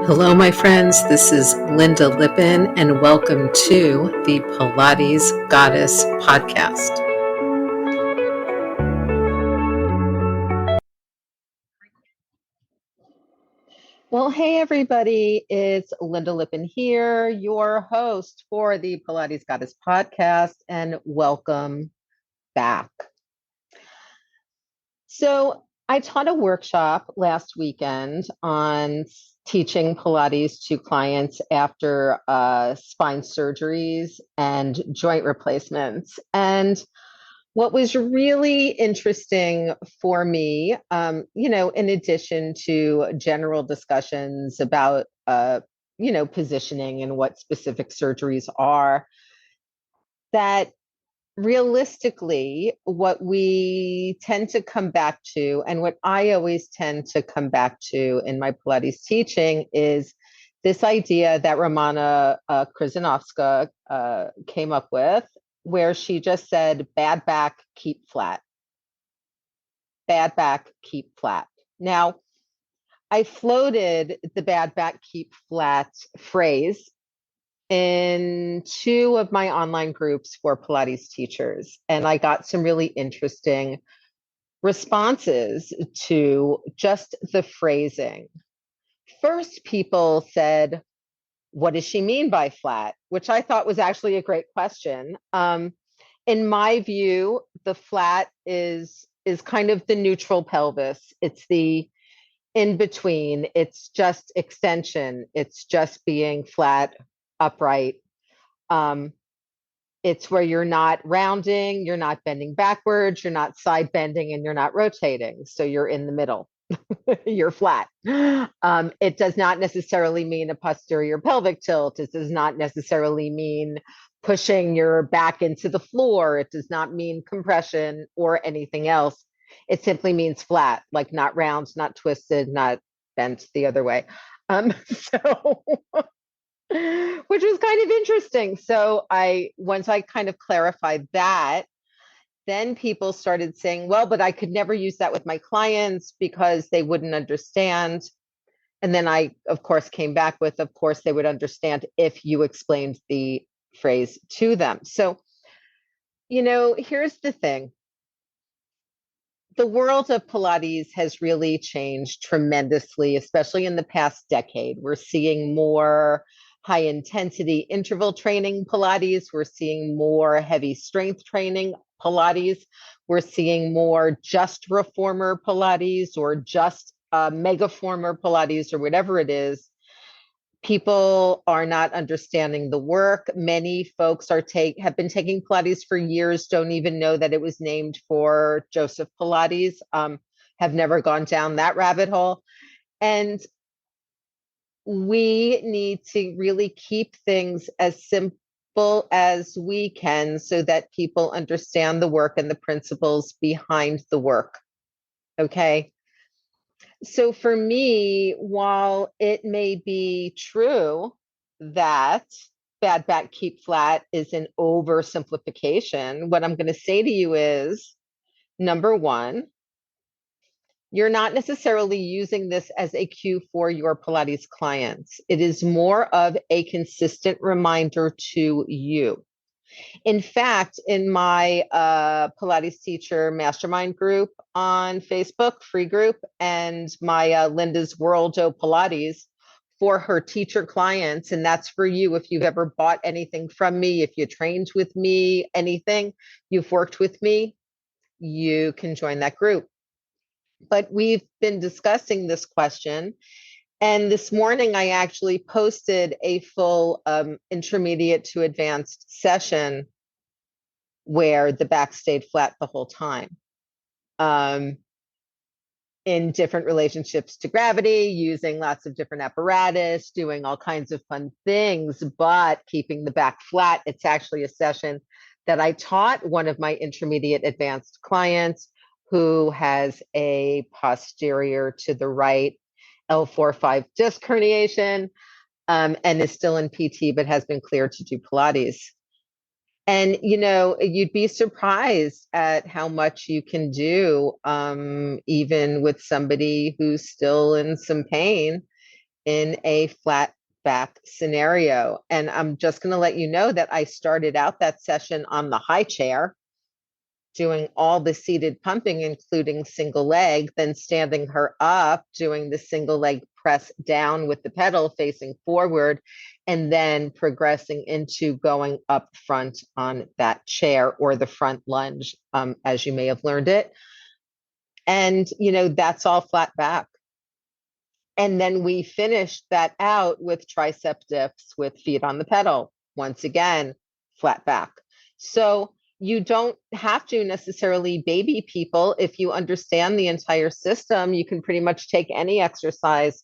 Hello, my friends. This is Lynda Lippin, and welcome to the Pilates Goddess podcast. Well, hey, everybody. It's Lynda Lippin here, your host for the Pilates Goddess podcast, and welcome back. So, I taught a workshop last weekend on teaching Pilates to clients after spine surgeries and joint replacements. And what was really interesting for me, in addition to general discussions about, positioning and what specific surgeries are, that realistically, what we tend to come back to, and what I always tend to come back to in my Pilates teaching, is this idea that Romana came up with, where she just said, bad back, keep flat. Bad back, keep flat. Now, I floated the bad back, keep flat phrase in two of my online groups for Pilates teachers, and I got some really interesting responses to just the phrasing. First, people said, what does she mean by flat? Which I thought was actually a great question. In my view, the flat is kind of the neutral pelvis. It's the in between. It's just extension. It's just being flat, upright. It's where you're not rounding, you're not bending backwards, you're not side bending, and you're not rotating. So you're in the middle. You're flat. It does not necessarily mean a posterior pelvic tilt. It does not necessarily mean pushing your back into the floor. It does not mean compression or anything else. It simply means flat, like not round, not twisted, not bent the other way. So which was kind of interesting. So once I kind of clarified that, then people started saying, well, but I could never use that with my clients because they wouldn't understand. And then I, of course, came back with, of course, they would understand if you explained the phrase to them. So, here's the thing. The world of Pilates has really changed tremendously, especially in the past decade. We're seeing more high intensity interval training Pilates. We're seeing more heavy strength training Pilates. We're seeing more just reformer Pilates or just megaformer Pilates or whatever it is. People are not understanding the work. Many folks have been taking Pilates for years, don't even know that it was named for Joseph Pilates, have never gone down that rabbit hole. And we need to really keep things as simple as we can so that people understand the work and the principles behind the work. Okay. So for me, while it may be true that bad back keep flat is an oversimplification, what I'm going to say to you is, number one, you're not necessarily using this as a cue for your Pilates clients. It is more of a consistent reminder to you. In fact, in my Pilates teacher mastermind group on Facebook, free group, and my Lynda's World of Pilates for her teacher clients, and that's for you if you've ever bought anything from me, if you trained with me, anything, you've worked with me, you can join that group. But we've been discussing this question. And this morning, I actually posted a full intermediate to advanced session where the back stayed flat the whole time, in different relationships to gravity, using lots of different apparatus, doing all kinds of fun things, but keeping the back flat. It's actually a session that I taught one of my intermediate advanced clients who has a posterior to the right L4-5 disc herniation, and is still in PT, but has been cleared to do Pilates. And, you'd be surprised at how much you can do, even with somebody who's still in some pain in a flat back scenario. And I'm just going to let you know that I started out that session on the high chair, doing all the seated pumping, including single leg, then standing her up, doing the single leg press down with the pedal facing forward, and then progressing into going up front on that chair, or the front lunge, as you may have learned it. And, that's all flat back. And then we finished that out with tricep dips with feet on the pedal. Once again, flat back. So you don't have to necessarily baby people. If you understand the entire system, you can pretty much take any exercise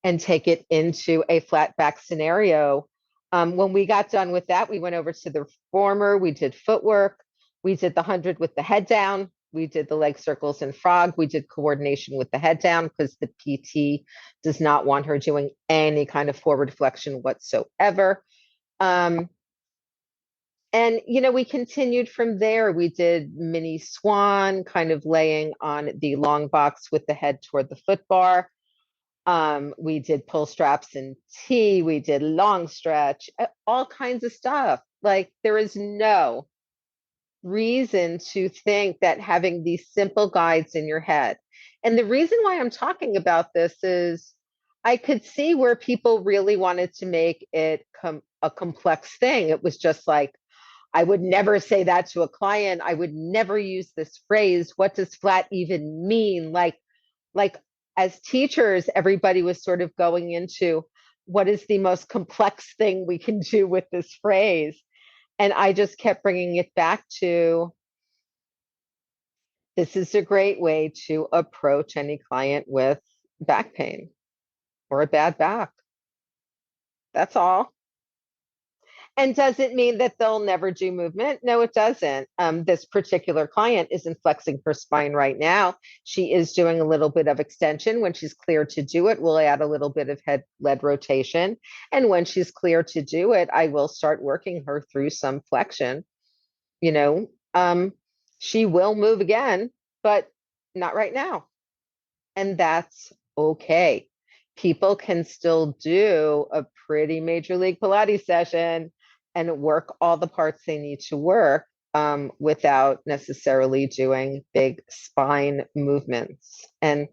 and take it into a flat back scenario. When we got done with that, we went over to the reformer. We did footwork. We did the 100 with the head down. We did the leg circles and frog. We did coordination with the head down because the PT does not want her doing any kind of forward flexion whatsoever. And, we continued from there. We did mini swan, kind of laying on the long box with the head toward the foot bar. We did pull straps and T. We did long stretch, all kinds of stuff. Like, there is no reason to think that having these simple guides in your head. And the reason why I'm talking about this is I could see where people really wanted to make it a complex thing. It was just like, I would never say that to a client. I would never use this phrase. What does flat even mean? Like as teachers, everybody was sort of going into what is the most complex thing we can do with this phrase. And I just kept bringing it back to, this is a great way to approach any client with back pain or a bad back. That's all. And does it mean that they'll never do movement? No, it doesn't. This particular client isn't flexing her spine right now. She is doing a little bit of extension. When she's clear to do it, we'll add a little bit of head lead rotation. And when she's clear to do it, I will start working her through some flexion. She will move again, but not right now. And that's okay. People can still do a pretty major league Pilates session and work all the parts they need to work, without necessarily doing big spine movements. And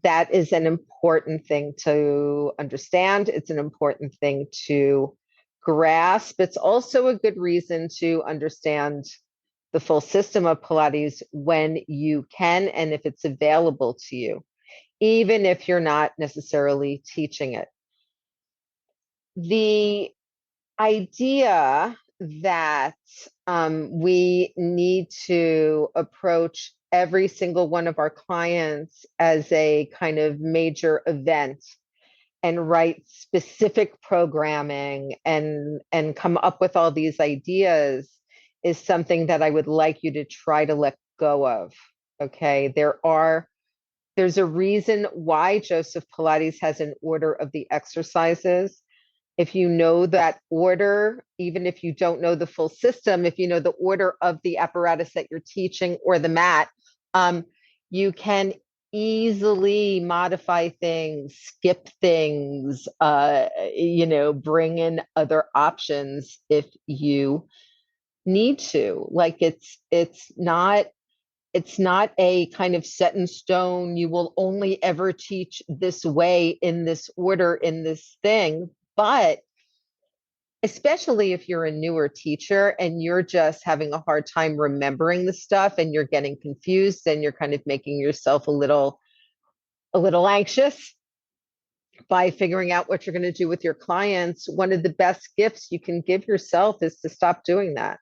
that is an important thing to understand. It's an important thing to grasp. It's also a good reason to understand the full system of Pilates when you can and if it's available to you, even if you're not necessarily teaching it. The idea that we need to approach every single one of our clients as a kind of major event and write specific programming and come up with all these ideas is something that I would like you to try to let go of. Okay, there's a reason why Joseph Pilates has an order of the exercises. If you know that order, even if you don't know the full system, if you know the order of the apparatus that you're teaching or the mat, you can easily modify things, skip things, bring in other options if you need to. Like, it's not a kind of set in stone, you will only ever teach this way, in this order, in this thing. But especially if you're a newer teacher and you're just having a hard time remembering the stuff and you're getting confused and you're kind of making yourself a little anxious by figuring out what you're going to do with your clients, one of the best gifts you can give yourself is to stop doing that.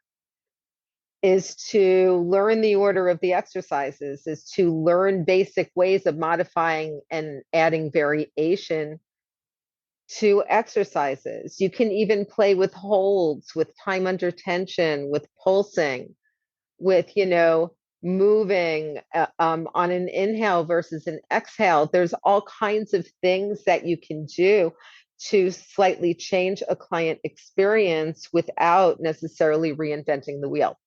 Is to learn the order of the exercises, is to learn basic ways of modifying and adding variation to exercises. You can even play with holds, with time under tension, with pulsing, with, moving on an inhale versus an exhale. There's all kinds of things that you can do to slightly change a client experience without necessarily reinventing the wheel.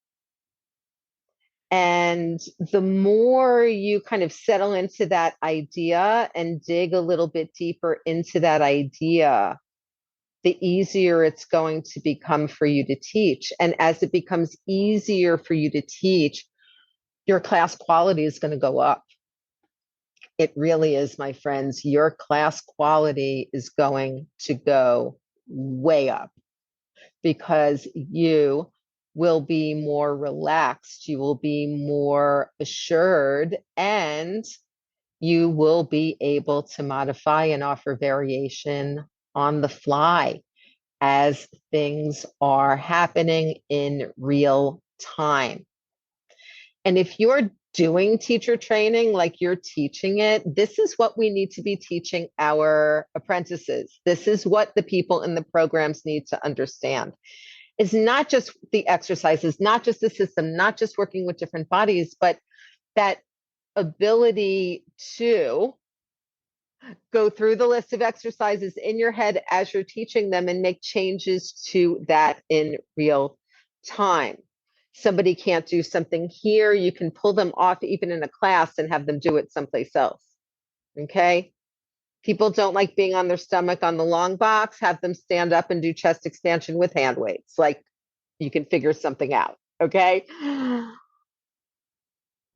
And the more you kind of settle into that idea and dig a little bit deeper into that idea, the easier it's going to become for you to teach. And as it becomes easier for you to teach, your class quality is going to go up. It really is, my friends. Your class quality is going to go way up because you will be more relaxed, you will be more assured, and you will be able to modify and offer variation on the fly as things are happening in real time. And if you're doing teacher training like you're teaching it, this is what we need to be teaching our apprentices. This is what the people in the programs need to understand. It's not just the exercises, not just the system, not just working with different bodies, but that ability to go through the list of exercises in your head as you're teaching them and make changes to that in real time. Somebody can't do something here, you can pull them off even in a class and have them do it someplace else. Okay? People don't like being on their stomach on the long box, have them stand up and do chest expansion with hand weights. Like, you can figure something out. Okay?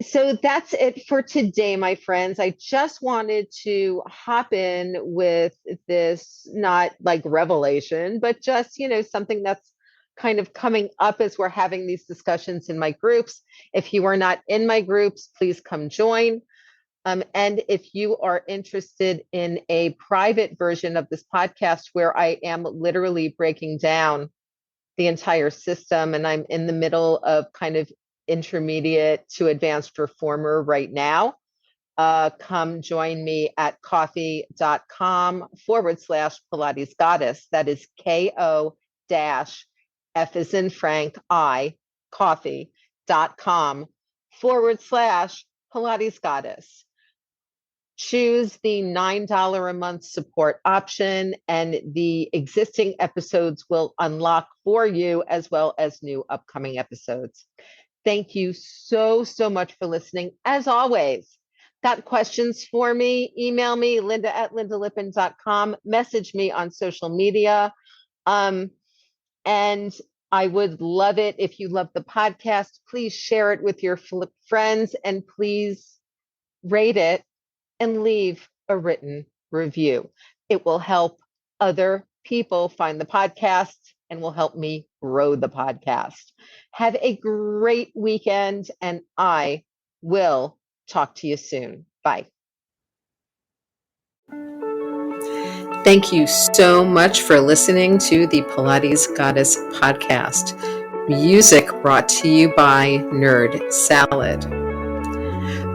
So that's it for today, my friends. I just wanted to hop in with this, not like revelation, but just, something that's kind of coming up as we're having these discussions in my groups. If you are not in my groups, please come join. And if you are interested in a private version of this podcast where I am literally breaking down the entire system, and I'm in the middle of kind of intermediate to advanced reformer right now, come join me at coffee.com/Pilates Goddess. That is KO-F as in Frank, coffee.com/Pilates Goddess. Choose the $9 a month support option, and the existing episodes will unlock for you as well as new upcoming episodes. Thank you so, so much for listening. As always, got questions for me? Email me, Lynda@LyndaLippin.com. Message me on social media. And I would love it if you love the podcast. Please share it with your friends, and please rate it and leave a written review. It will help other people find the podcast and will help me grow the podcast. Have a great weekend, and I will talk to you soon. Bye. Thank you so much for listening to the Pilates Goddess podcast. Music brought to you by Nerd Salad.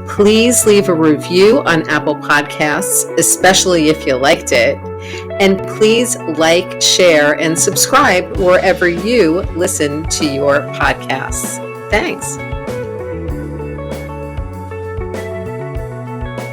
Please leave a review on Apple Podcasts, especially if you liked it. And please like, share, and subscribe wherever you listen to your podcasts. Thanks.